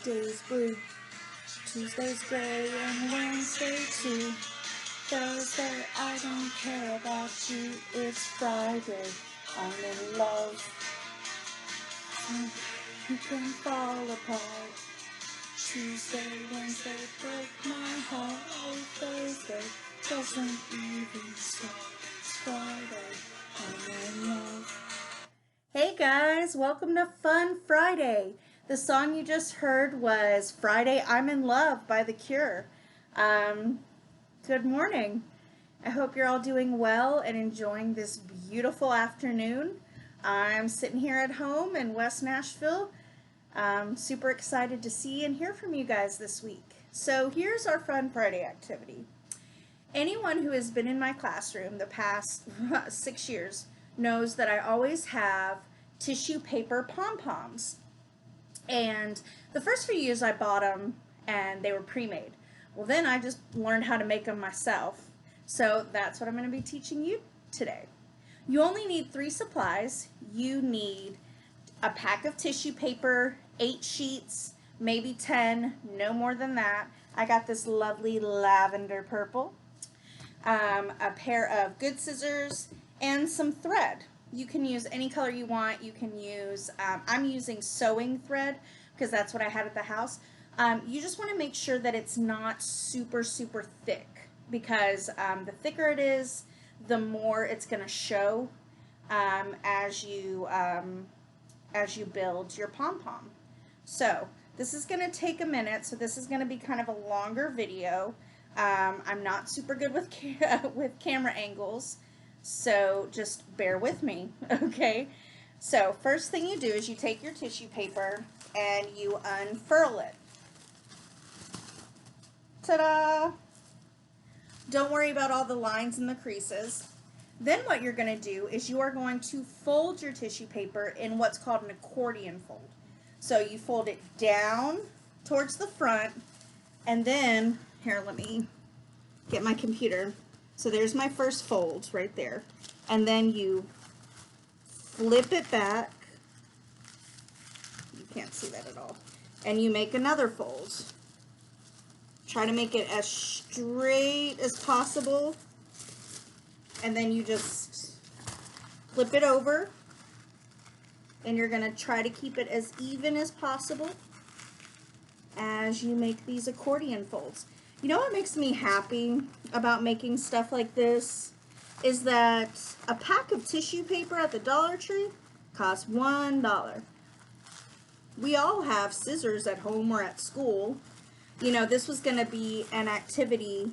Monday's blue, Tuesday's gray, and Wednesday too. Thursday, I don't care about you. It's Friday, I'm in love. You can fall apart. Tuesday, Wednesday, break my heart. Oh, Thursday doesn't even start. It's Friday, I'm in love. Hey guys, welcome to Fun Friday. The song you just heard was Friday, I'm in Love by The Cure. Good morning. I hope you're all doing well and enjoying this beautiful afternoon. I'm sitting here at home in West Nashville. Super excited to see and hear from you guys this week. So here's our Fun Friday activity. Anyone who has been in my classroom the past 6 years knows that I always have tissue paper pom-poms. And the first few years I bought them and they were pre-made. Well, then I just learned how to make them myself. So that's what I'm going to be teaching you today. You only need 3 supplies. You need a pack of tissue paper, 8 sheets, maybe 10, no more than that. I got this lovely lavender purple, a pair of good scissors, and some thread. You can use any color you want. You can use, I'm using sewing thread because that's what I had at the house. You just want to make sure that it's not super thick, because the thicker it is, the more it's going to show as you build your pom-pom. So this is going to take a minute, so this is going to be kind of a longer video. I'm not super good with camera angles, so just bear with me, okay? So first thing you do is you take your tissue paper and you unfurl it. Ta-da! Don't worry about all the lines and the creases. Then what you're going to do is you are going to fold your tissue paper in what's called an accordion fold. So you fold it down towards the front, and then, here, let me get my computer. So there's my first fold right there. And then you flip it back. You can't see that at all. And you make another fold. Try to make it as straight as possible. And then you just flip it over. And you're going to try to keep it as even as possible as you make these accordion folds. You know what makes me happy about making stuff like this is that a pack of tissue paper at the Dollar Tree costs $1. We all have scissors at home or at school. You know, this was going to be an activity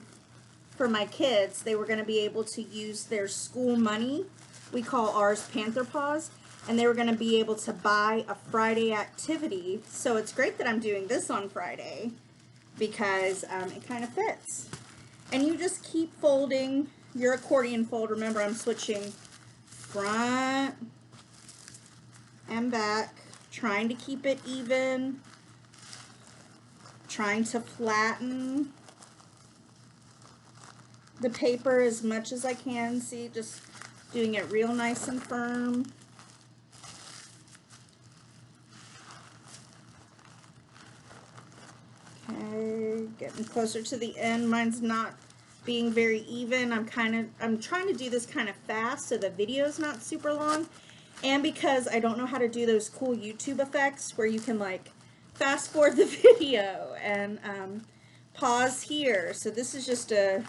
for my kids. They were going to be able to use their school money. We call ours Panther Paws. And they were going to be able to buy a Friday activity. So it's great that I'm doing this on Friday because it kind of fits. And you just keep folding your accordion fold. Remember, I'm switching front and back, trying to keep it even, trying to flatten the paper as much as I can. See, just doing it real nice and firm. Okay, getting closer to the end. Mine's not being very even. I'm trying to do this kind of fast so the video's not super long. And because I don't know how to do those cool YouTube effects where you can like fast forward the video and pause here. So this is just a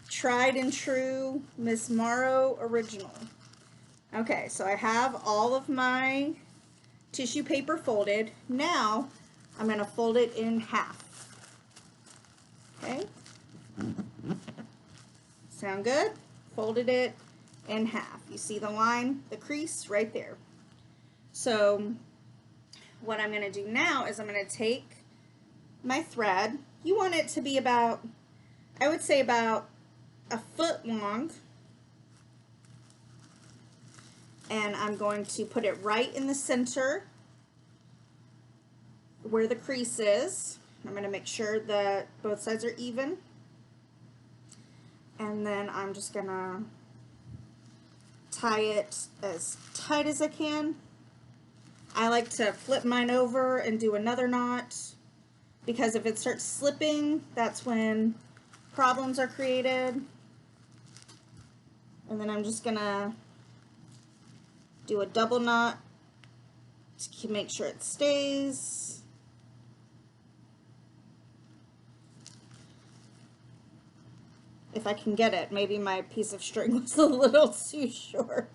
tried and true Miss Morrow original. Okay, so I have all of my tissue paper folded. Now I'm going to fold it in half. Okay? Sound good? Folded it in half. You see the line, the crease right there. So what I'm going to do now is I'm going to take my thread. You want it to be about, I would say about a foot long. And I'm going to put it right in the center where the crease is. I'm going to make sure that both sides are even. And then I'm just going to tie it as tight as I can. I like to flip mine over and do another knot because if it starts slipping, that's when problems are created. And then I'm just gonna do a double knot to make sure it stays. If I can get it, maybe my piece of string was a little too short.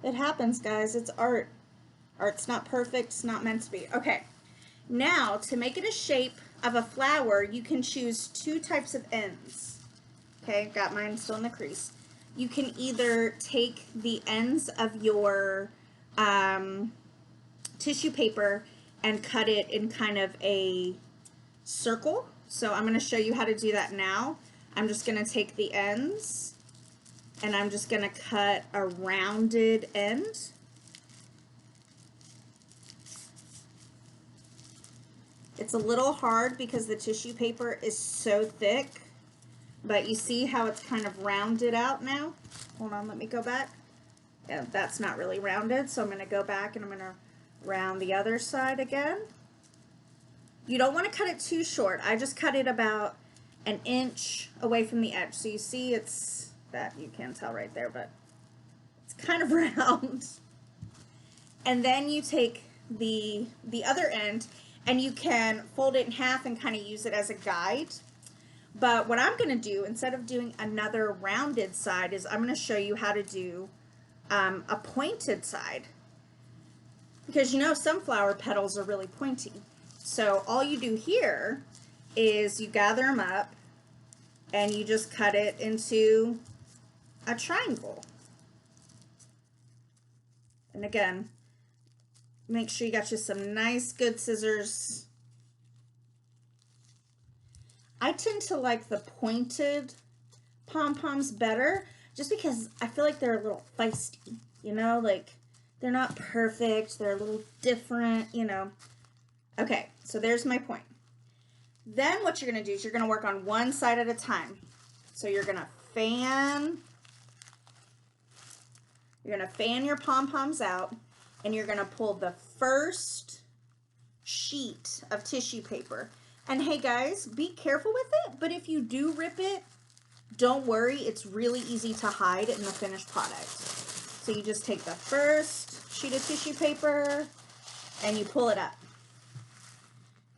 It happens, guys. It's art. Art's not perfect. It's not meant to be. Okay. Now, to make it a shape of a flower, you can choose two types of ends. Okay, got mine still in the crease. You can either take the ends of your tissue paper and cut it in kind of a circle. So I'm going to show you how to do that now. I'm just going to take the ends and I'm just going to cut a rounded end. It's a little hard because the tissue paper is so thick, but you see how it's kind of rounded out now? Hold on, let me go back. Yeah, that's not really rounded, so I'm going to go back and I'm going to round the other side again. You don't want to cut it too short. I just cut it about an inch away from the edge. So you see it's, that you can't tell right there, but it's kind of round. And then you take the other end and you can fold it in half and kind of use it as a guide. But what I'm going to do, instead of doing another rounded side, is I'm going to show you how to do a pointed side. Because you know some flower petals are really pointy. So all you do here is you gather them up and you just cut it into a triangle. And again, make sure you got you some nice good scissors. I tend to like the pointed pom-poms better just because I feel like they're a little feisty, you know, like they're not perfect, they're a little different, you know. Okay, so there's my point. Then what you're going to do is you're going to work on one side at a time. So you're going to fan your pom-poms out, and you're going to pull the first sheet of tissue paper. And hey guys, be careful with it, but if you do rip it, don't worry, it's really easy to hide in the finished product. So you just take the first sheet of tissue paper and you pull it up.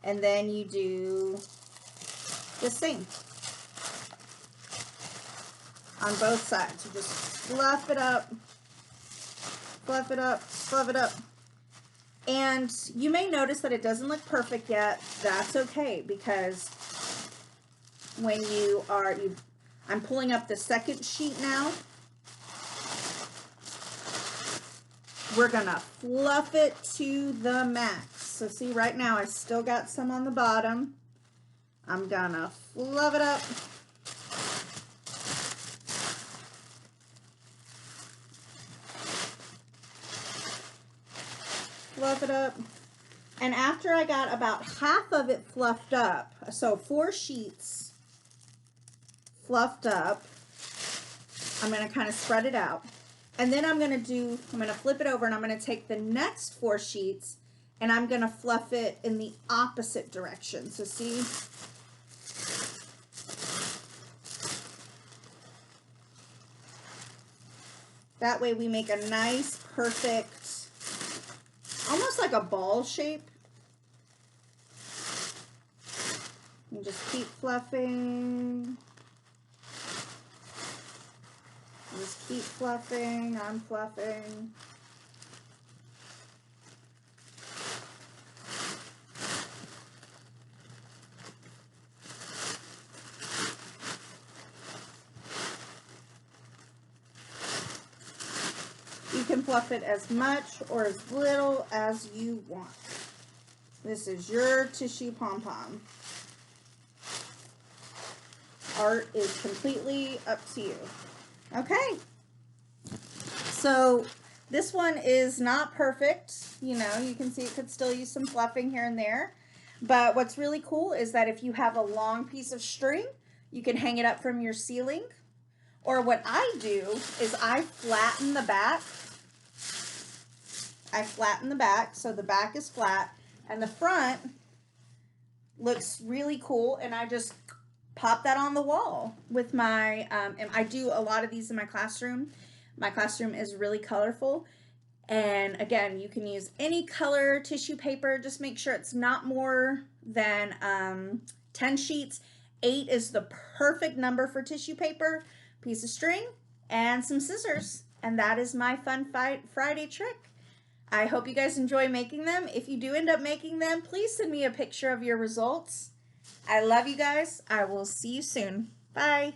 And then you do the same on both sides. You just fluff it up, fluff it up, fluff it up. And you may notice that it doesn't look perfect yet. That's okay, because when you are, I'm pulling up the second sheet now. We're gonna fluff it to the max. So see, right now I still got some on the bottom. I'm gonna fluff it up. Fluff it up. And after I got about half of it fluffed up, so 4 sheets fluffed up, I'm going to kind of spread it out. And then I'm going to flip it over and I'm going to take the next 4 sheets and I'm going to fluff it in the opposite direction. So see? That way we make a nice, perfect, almost like a ball shape. And just keep fluffing. Just keep fluffing. I'm fluffing. You can fluff it as much or as little as you want. This is your tissue pom-pom. Art is completely up to you. Okay. So this one is not perfect. You know, you can see it could still use some fluffing here and there. But what's really cool is that if you have a long piece of string, you can hang it up from your ceiling. Or what I do is I flatten the back. I flatten the back so the back is flat, and the front looks really cool, and I just pop that on the wall with my, and I do a lot of these in my classroom. My classroom is really colorful. And again, you can use any color tissue paper. Just make sure it's not more than 10 sheets. 8 is the perfect number for tissue paper, piece of string, and some scissors. And that is my Fun Friday trick. I hope you guys enjoy making them. If you do end up making them, please send me a picture of your results. I love you guys. I will see you soon. Bye.